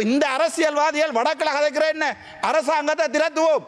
இந்த அரசியல்வாதிகள் வடக்கில் கதைக்கிற என்ன அரசாங்கத்தை திரட்டுவோம்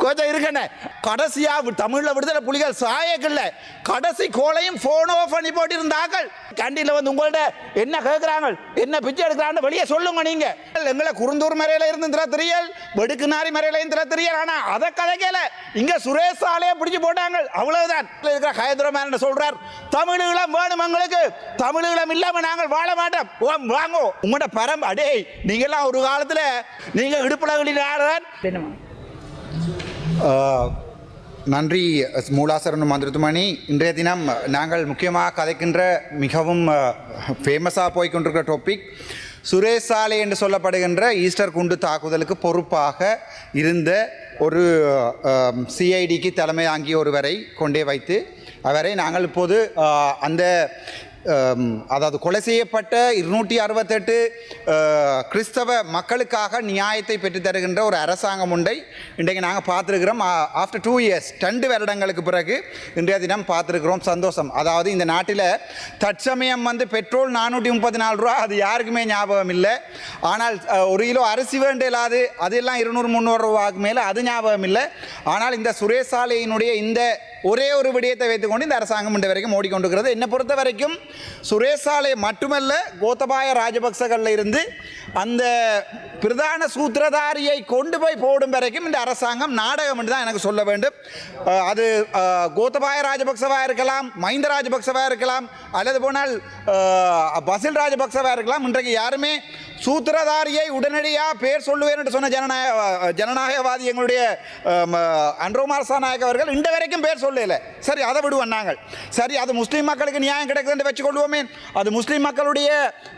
கொஞ்சம் இருக்கண்ணே. கடைசியா தமிழ்ல விடுதலை புலிகள் சாயக்கல்ல கடைசி கோலையும் போன் ஆஃப் பண்ணி போட்டிருந்தார்கள். கண்டியில் வந்து உங்கள்ட்ட என்ன கேட்கிறாங்க, என்ன பிச்சை எடுக்கிறாங்க வெளியே சொல்லுங்க. நீங்க எங்களை குருந்தூர் மறையில இருந்து திரத்திரியல், வெடுக்குநாரி மறையில திரத்திரியல். ஆனா அதை கதைக்கல, இங்க சுரேஷ் சாலையை பிடிச்சு போட்டாங்க, அவ்வளவுதான். இருக்கிற ஹைதராபாத் சொல்றார் தமிழீழம் வேணும் எங்களுக்கு, தமிழீழம் இல்லாம நாங்கள் வாழ மாட்டோம். வாங்கோ உங்களோட பரம் அடே. நீங்க எல்லாம் ஒரு காலத்துல நீங்க இடுப்புலகளின் ஆடுதான். நன்றி மூலாசரன் மந்திரத்துமணி. இன்றைய தினம் நாங்கள் முக்கியமாக கதைக்கின்ற மிகவும் ஃபேமஸாக போய்கொண்டிருக்கிற டாபிக் சுரேஷ் சாலை என்று சொல்லப்படுகின்ற ஈஸ்டர் குண்டு தாக்குதலுக்கு பொறுப்பாக இருந்த ஒரு சிஐடிக்கு தலைமை தாங்கிய ஒருவரை கொண்டே வைத்து அவரை நாங்கள் இப்போது அந்த அதாவது கொலை செய்யப்பட்ட 268 கிறிஸ்தவ மக்களுக்காக நியாயத்தை பெற்றுத்தருகின்ற ஒரு அரசாங்கம் உண்டை இன்றைக்கு நாங்கள் பார்த்துருக்கிறோம். ஆஃப்டர் 2 இயர்ஸ் 2 வருடங்களுக்கு பிறகு இன்றைய தினம் பார்த்துருக்கிறோம். சந்தோஷம். அதாவது இந்த நாட்டில் தற்சமயம் வந்து பெட்ரோல் 434 ரூபா, அது யாருக்குமே ஞாபகம் இல்லை. ஆனால் 1 கிலோ அரிசி வேண்டியலாது, அதெல்லாம் 200-300 ரூபாய்க்கு மேலே, அது ஞாபகம் இல்லை. ஆனால் இந்த சுரேஷ் சாலையினுடைய இந்த ஒரே ஒரு விடயத்தை வைத்துக்கொண்டு இந்த அரசாங்கம் இன்று வரைக்கும் ஓடிக்கொண்டிருக்கிறது. என்னை பொறுத்த வரைக்கும் சுரேஷ் சாலை மட்டுமல்ல, கோத்தபாய ராஜபக்சகளில் இருந்து அந்த பிரதான சூத்திரதாரியை கொண்டு போய் போடும் வரைக்கும் இந்த அரசாங்கம் நாடகம் என்று தான் எனக்கு சொல்ல வேண்டும். அது கோத்தபாய ராஜபக்சவாக இருக்கலாம், மஹிந்த ராஜபக்சவாக இருக்கலாம், அல்லது போனால் பசில் ராஜபக்சவாக இருக்கலாம். இன்றைக்கு யாருமே சூத்திரதாரியை உடனடியாக பேர் சொல்லுவேன் என்று சொன்ன ஜனநாயகவாதி எங்களுடைய அன்ரோமார் சாநாயக் அவர்கள் இன்று வரைக்கும் பேர் சொல்லல. சரி, அதை விடுவோம் நாங்கள். சரி, அது முஸ்லீம் மக்களுக்கு நியாயம் கிடைக்குது என்று வச்சுக்கொள்வோமே, அது முஸ்லீம் மக்களுடைய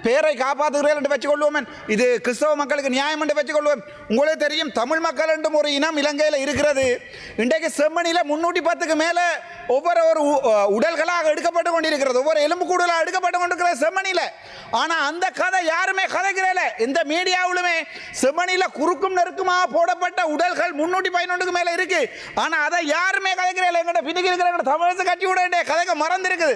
பேரை காப்பாற்றுகிறேன் என்று வச்சுக்கொள்வோமே, இது கிறிஸ்தவ மக்களுக்கு நியாயம் என்று வச்சுக்கொள்வோம். உங்களுக்கு தெரியும், தமிழ் மக்கள் என்றும் ஒரு இனம் இலங்கையில் இருக்கிறது. இன்றைக்கு செம்மணியில் 310க்கு மேலே ஒவ்வொரு உடல்களாக எடுக்கப்பட்டு கொண்டிருக்கிறது, ஒவ்வொரு எலும்பு கூடுதலாக எடுக்கப்பட்டு கொண்டிருக்கிறது செம்மணியில். ஆனால் அந்த கதை யாருமே கதைக்கிறேன். இந்த மீடியாவிலுமே செம்மணியில் குறுக்கும் நெருக்குமாக போடப்பட்ட உடல்கள் 311க்கு மேலே இருக்கு. ஆனால் அதை யாருமே கதைக்கிறேன். எங்கிட்ட பின்னுக்கு இருக்கிற தமிழக கட்சியோட கதைக்க மறந்துருக்குது.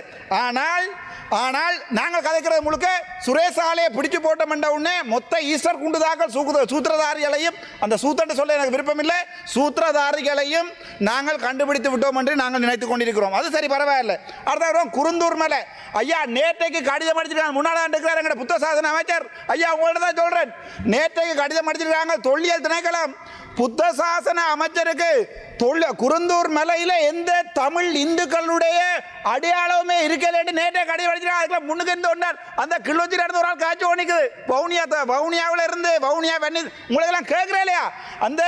ஆனால் நாங்கள் கதைக்கிறது முழுக்க சுரேஷ் சாலையை பிடிச்சு போட்டோம் என்ற உடனே மொத்த ஈஸ்டர் குண்டுதாக்கள் சூத்திரதாரிகளையும், அந்த சூத்திரன்னு சொல்ல எனக்கு விருப்பம் இல்லை, சூத்திரதாரிகளையும் நாங்கள் கண்டுபிடித்து விட்டோம் என்று நாங்கள் நினைத்துக் கொண்டிருக்கிறோம். அது சரி, பரவாயில்லை. அடுத்த குருந்தூர் மேலே ஐயா நேற்றைக்கு கடிதம் அடிச்சிருக்காங்க. முன்னாள் இருக்கிறார் எங்கள் புத்த சாசன அமைச்சர் ஐயா, உங்கள்ட்ட தான் சொல்றேன். நேற்றைக்கு கடிதம் அடிச்சிருக்காங்க தொல்லியல் திணைக்களம் புத்த சாசன அமைச்சருக்கு. குருந்தூர் மலையில் எந்த தமிழ் இந்துக்களுடைய அடையாளமே இருக்கல நேற்றே கடிதம் அடிச்சிருக்காங்க. அதுக்கு முன்னுக்கு இருந்து ஒன்றார் அந்த கிள்ளோச்சி நடந்து ஒரு ஆள் காட்சி ஓணிக்குது. வவுனியாவில் இருந்து வவுனியா வெண்ணி உங்களுக்கு எல்லாம் கேட்கிறேன் இல்லையா? அந்த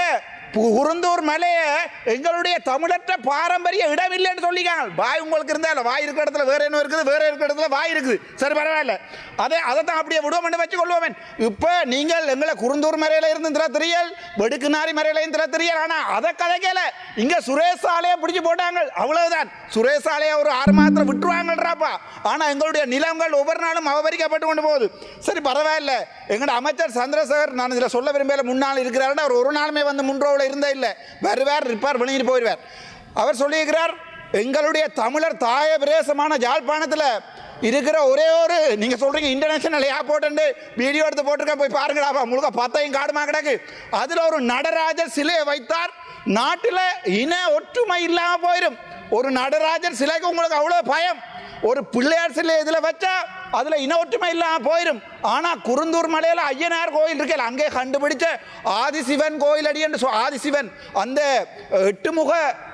குருந்தூர் மலையை எங்களுடைய தமிழற்ற பாரம்பரிய இடம் இல்லைன்னு சொல்லிக்காங்க. வாய் உங்களுக்கு இருந்தால் வாய் இருக்கிற இடத்துல வேற என்ன இருக்குது, வேற இருக்கிற இடத்துல வாய் இருக்குது. சரி, பரவாயில்ல, அதை தான் அப்படியே விடுவோம் வச்சுக்கொள்வோம். இப்போ நீங்கள் எங்களை குருந்தூர் மலையில இருந்து திரத்திரியல், வெடுக்குநாரி மலையிலையும் திரத்திரியல். ஆனால் அதை கதைக்கல, இங்கே சுரேஷ் சாலையை பிடிச்சி போட்டாங்க, அவ்வளவுதான். சுரேஷ் சாலையை ஒரு 6 மாதம் விட்டுருவாங்கன்றாப்பா. ஆனால் எங்களுடைய நிலங்கள் ஒவ்வொரு நாளும் அபகரிக்கப்பட்டு கொண்டு போகுது. சரி, பரவாயில்ல. எங்களோட அமைச்சர் சந்திரசேகர், நான் இதில் சொல்ல விரும்பல, முன்னாள் இருக்கிறார். அவர் ஒரு நாளுமே வந்து முன்றோவில் இருந்தே இல்லை. வருவார், இருப்பார், வெளியிட்டு போயிடுவார். அவர் சொல்லியிருக்கிறார், எங்களுடைய தமிழர் தாய பிரதேசமான யாழ்ப்பாணத்தில் இருக்கிற ஒரே ஒரு, நீங்க சொல்றீங்க இன்டர்நேஷனல் ஏர்போர்ட் வீடியோ எடுத்து போட்டிருக்க, போய் பாருங்கடா, முழுக்க 10 காடுமா கிடக்கு. அதுல ஒரு நடராஜர் சிலையை வைத்தார். நாட்டில் இன ஒற்றுமை இல்லாம போயிடும். ஒரு நடராஜர் சிலைக்கு உங்களுக்கு அவ்வளவு பயம். ஒரு பிள்ளையார் சிலை இதில் வச்சா அதுல இன ஒற்றுமை இல்லாமல் போயிடும். ஆனா குருந்தூர் மலையில் ஐயனார் கோயில் இருக்கல, அங்கே கண்டுபிடிச்ச ஆதிசிவன் கோயில் அடி என்று ஆதிசிவன் அந்த 8 முக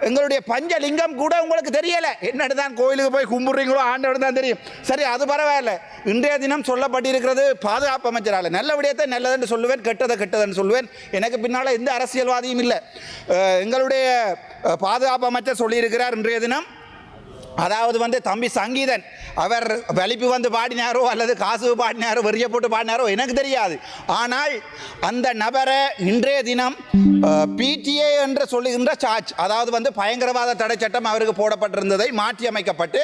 எங்களுடைய பஞ்சலிங்கம் கூட உங்களுக்கு தெரியல. என்னதான் கோயிலுக்கு போய் கும்பிடுறீங்களோ ஆண்டோடு தான் தெரியும். சரி, அது பரவாயில்ல. இன்றைய தினம் சொல்லப்பட்டிருக்கிறது பாதுகாப்பு அமைச்சரால். நல்ல விடயத்தை நல்லதுன்னு சொல்லுவேன், கெட்டதை கெட்டதுன்னு சொல்லுவேன். எனக்கு பின்னால் எந்த அரசியல்வாதியும் இல்லை. எங்களுடைய பாதுகாப்பு அமைச்சர் சொல்லியிருக்கிறார் இன்றைய தினம், அதாவது வந்து தம்பி சங்கீதன் அவர் வலிப்பு வந்து பாடினாரோ அல்லது காசு பாடினாரோ வெறிய போட்டு பாடினாரோ எனக்கு தெரியாது. ஆனால் அந்த நபரை இன்றைய தினம் பிடிஏ என்று சொல்லுகின்ற சார்ஜ், அதாவது வந்து பயங்கரவாத தடை சட்டம் அவருக்கு போடப்பட்டிருந்ததை மாற்றி அமைக்கப்பட்டு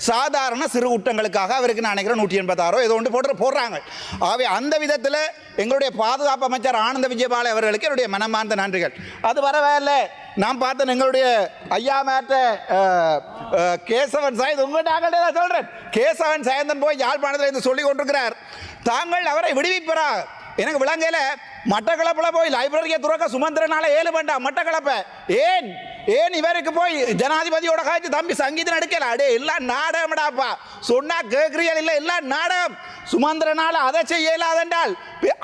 சாதாரண சிறு குற்றங்களுக்காக அவருக்கு நான் நினைக்கிறேன் 186 ஏதோ ஒன்று போடுறாங்க. ஆகவே அந்த விதத்தில் எங்களுடைய பாதுகாப்பு அமைச்சர் ஆனந்த விஜயபால அவர்களுக்கு என்னுடைய மனமார்ந்த நன்றிகள். அது வரவேல. நான் பார்த்தேன் எங்களுடைய ஐயா மேட்ட கேசவன் சாயந்த், உங்கள்கிட்ட சொல்றேன், கேசவன் சாயந்தன் போய் யாழ்ப்பாணத்தில் இருந்து சொல்லிக் கொண்டிருக்கிறார், தாங்கள் அவரை விடுவிப்பாரா, எனக்கு விளங்கையில மட்டக்களப்பில் போய் லைப்ரரியை துறக்க சுமந்திரனால 7 வேண்டாம் மட்டக்களப்ப ஏன் இவருக்கு போய் ஜனாதிபதியோட காய்ச்சி தம்பி சங்கீதம் எடுக்கல அடே எல்லாம் நாடகம்டாப்பா சொன்னா கேட்கிறீர்கள் இல்லை எல்லாம் நாடகம் சுமந்திரனால அதை செய்யலாதென்றால்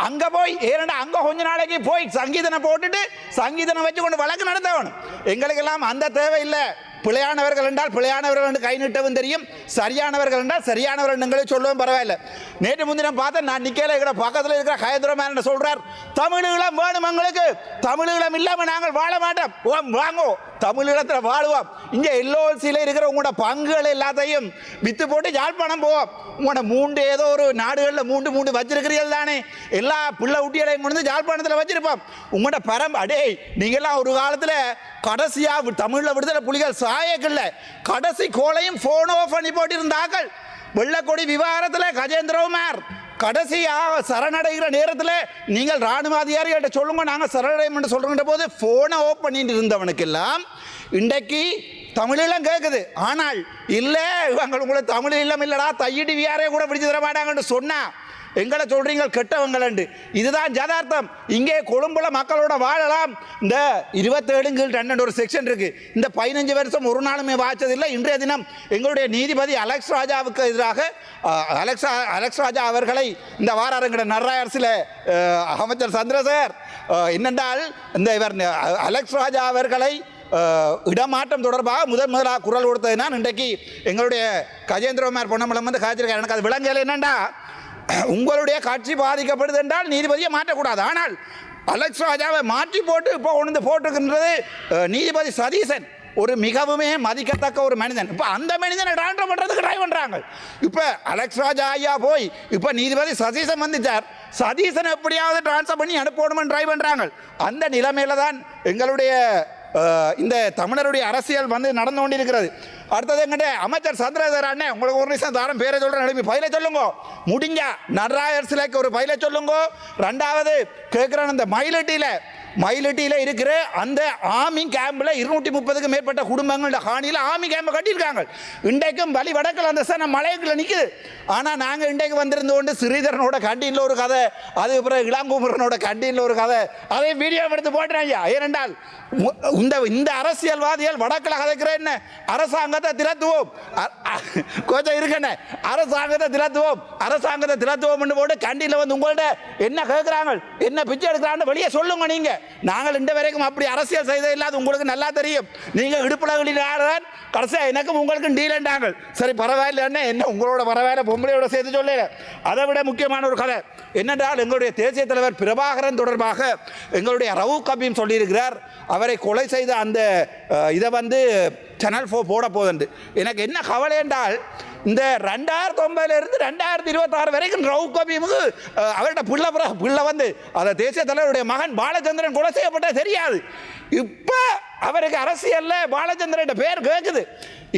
அங்க போய் ஏனடா அங்க கொஞ்ச நாளைக்கு போய் சங்கீதனை போட்டுட்டு சங்கீதனை வச்சு கொண்டு வழக்கு நடத்தவன் எங்களுக்கெல்லாம் அந்த தேவை இல்லை பிழையானவர்கள் என்றால் பிழையானவர்கள் என்று கை நீட்டவும் தெரியும் சரியானவர்கள் என்றால் சரியானவர்கள் எங்களை சொல்லவும் பரவாயில்லை நேற்று முந்தினம் பார்த்தேன் நான் நிக்கல இருக்கிற பக்கத்தில் இருக்கிற ஹயத்ரமேன் சொல்றார் தமிழீழம் வேணும் எங்களுக்கு தமிழீழம் இல்லாமல் நாங்கள் வாழ மாட்டோம் வாங்கோ தமிழீழத்தில் வாழுவோம் இங்கே எல்ஓசியில் இருக்கிற உங்களோட பங்குகள் எல்லாத்தையும் வித்து போட்டு யாழ்ப்பாணம் போவோம் உங்களோட 3 ஏதோ ஒரு நாடுகளில் 3 வச்சிருக்கிறீர்கள் தானே எல்லா பிள்ளை ஊட்டிகளையும் கொண்டு வந்து யாழ்ப்பாணத்தில் வச்சிருப்போம் உங்களோட அடே நீங்கள்லாம் ஒரு காலத்தில் கடைசியாக தமிழில் விடுதலை புலிகள் சாயக்கில்ல கடைசி கோளையும் ஃபோன் ஆஃப் பண்ணி போட்டிருந்தார்கள் வெள்ளக்கொடி விவகாரத்தில் கஜேந்திரகுமார் கடைசியாக சரணடைகிற நேரத்தில் நீங்கள் இராணுவ அதிகாரிகள்கிட்ட சொல்லுங்க நாங்கள் சரணடையும் என்று சொல்கிற போது ஃபோனை ஓப் பண்ணிட்டு இருந்தவனுக்கெல்லாம் இன்றைக்கு தமிழீழம் கேட்குது ஆனால் இல்லை இவங்க உங்களுக்கு தமிழீழம் இல்லைடா தையிட்டு வியாரே கூட பிடிச்சி தர மாட்டாங்கன்னு சொன்னா எங்களை சொல்றீங்க கெட்டவங்களண்டு இதுதான் யதார்த்தம் இங்கே கொழும்புல மக்களோட வாழலாம் இந்த 27 ஒரு செக்ஷன் இருக்கு இந்த 15 வருஷம் ஒரு நாளுமே வாய்ச்சதில்லை இன்றைய தினம் எங்களுடைய நீதிபதி அலெக்ஸ் ராஜாவுக்கு எதிராக அலெக்ஸ் ராஜா அவர்களை இந்த வாரங்கிற நர்ராயரசில் அமைச்சர் சந்திரசேகர் என்னென்றால் இந்த இவர் அலெக்ஸ் ராஜா அவர்களை இடமாற்றம் தொடர்பாக முதலாக குரல் கொடுத்தது நான் இன்றைக்கு எங்களுடைய கஜேந்திரகுமார் பொன்னம்பலம் வந்து காய்ச்சிருக்காரு எனக்கு அது விளங்கல என்னண்டா உங்களுடைய கட்சி பாதிக்கப்படுது என்றால் நீதிபதியை மாற்றக்கூடாது ஆனால் அலெக்ஸ் ராஜாவை மாற்றி போட்டு இப்போ கொண்டு போட்டுக்கின்றது நீதிபதி சதீசன் ஒரு மிகவுமே மதிக்கத்தக்க ஒரு மனிதன் இப்போ அந்த மனிதனை ட்ரான்ஸ்ஃபர் பண்ணுறதுக்கு ட்ரை பண்ணுறாங்க இப்போ அலெக்ஸ் ராஜா ஐயா போய் இப்போ நீதிபதி சதீசன் வந்துச்சார் சதீசன் எப்படியாவது ட்ரான்ஸ்ஃபர் பண்ணி அனுப்பணும்னு ட்ரை பண்ணுறாங்க அந்த நிலைமையில தான் எங்களுடைய இந்த தமிழருடைய அரசியல் வந்து நடந்து கொண்டிருக்கிறது அடுத்தது எங்கிட்ட அமைச்சர் சந்திரசேகர் அண்ணே உங்களுக்கு ஒரு நிமிஷம் தாரம் பேரை சொல்கிறேன் பயில சொல்லுங்க முடிஞ்சா நடராயர் சிலைக்கு ஒரு பயில சொல்லுங்க ரெண்டாவது கேட்குறேன் அந்த மயிலட்டியில் இருக்கிற அந்த ஆர்மி கேம்பில் 230க்கும் மேற்பட்ட குடும்பங்களோட ஹானியில் ஆர்மி கேம்பை கட்டியிருக்காங்க இன்றைக்கும் வழி வடக்கில் அந்த சார் மலையக்கில் நிற்குது ஆனால் நாங்கள் இன்றைக்கு வந்திருந்து கொண்டு ஸ்ரீதரனோட கண்டீனில் ஒரு கதை அதுக்கு பிறகு இளங்குமரனோட கண்டீனில் ஒரு கதை அதே வீடியோ எடுத்து போட்டேன் ஐயா ஏனென்றால் இந்த அரசியல்வாதிகள் வடக்கில் கதைக்கிற என்ன அரசாங்கத்தை திரத்துவோம் கொஞ்சம் இருக்கண்ணே அரசாங்கத்தை திரத்துவோம் போட்டு கண்டியில் வந்து உங்கள்கிட்ட என்ன கேட்குறாங்க என்ன பிச்சை எடுக்கிறான்னு வெளியே சொல்லுங்க நீங்க நாங்கள் இந்த வரைக்கும் அப்படி அரசியல் செய்தது இல்லாத உங்களுக்கு நல்லா தெரியும் நீங்க இடுப்புல கடைசியாக எனக்கும் உங்களுக்கும் டீலண்டாங்க சரி பரவாயில்ல என்ன உங்களோட பரவாயில்ல பொம்பளையோட சேர்த்து சொல்லல அதை விட முக்கியமான ஒரு கதை என்னென்றால் எங்களுடைய தேசிய தலைவர் பிரபாகரன் தொடர்பாக எங்களுடைய ரவுக் கபீம் சொல்லியிருக்கிறார் அவரை கொலை செய்த அந்த இதை வந்து சேனல் 4 போட போகுது எனக்கு என்ன கவலை என்றால் இந்த 2009 2026 வரைக்கும் ரவுக் கபீமுக்கு அவருடைய பிள்ளை வந்து அந்த தேசிய தலைவருடைய மகன் பாலச்சந்திரன் கொலை செய்யப்பட்ட தெரியாது இப்போ அவருக்கு அரசியலில் பாலச்சந்திரன் பேர் கேட்குது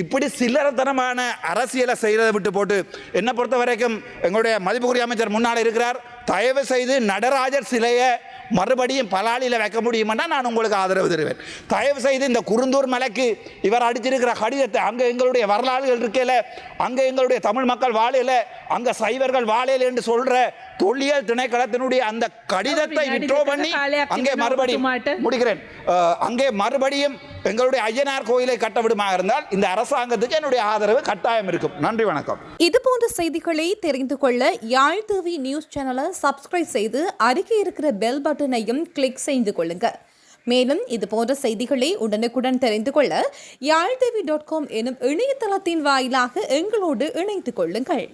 இப்படி சில்லறத்தனமான அரசியலை செய்கிறதை விட்டு போட்டு என்னை பொறுத்த வரைக்கும் எங்களுடைய மதிப்புக்குரிய அமைச்சர் முன்னால் இருக்கிறார் தயவு செய்து நடராஜர் சிலையை மறுபடியும் பலாலியில் வைக்க முடியுமென்னா நான் உங்களுக்கு ஆதரவு தருவேன் தயவு செய்து இந்த குருந்தூர் மலைக்கு இவர் அடிச்சிருக்கிற கடிதத்தை அங்கே எங்களுடைய வரலாறுகள் இருக்கல அங்கே எங்களுடைய தமிழ் மக்கள் வாழையில அங்கே சைவர்கள் வாழையில என்று சொல்ற தொல்லியல் திணைக்களத்தினுடைய அந்த கடிதத்தை விட்ரோ பண்ணி அங்கே மறுபடியும் முடிக்கிறேன் அங்கே மறுபடியும் எங்களுடைய ஐயனார் கோயிலை கட்ட விடுமாக இருந்தால் இந்த அரசாங்கத்துக்கு என்னுடைய ஆதரவு கட்டாயம் இருக்கும் நன்றி வணக்கம் இது போன்ற செய்திகளை தெரிந்து கொள்ள யாழ் டிவி நியூஸ் சேனலை சப்ஸ்கிரைப் செய்து அருகே இருக்கிற பெல் பட்டனையும் கிளிக் செய்து கொள்ளுங்க மேலும் இது போன்ற செய்திகளை உடனுக்குடன் தெரிந்து கொள்ள யாழ்டிவி.com எனும் இணையதளத்தின் வாயிலாக எங்களோடு இணைத்துக் கொள்ளுங்கள்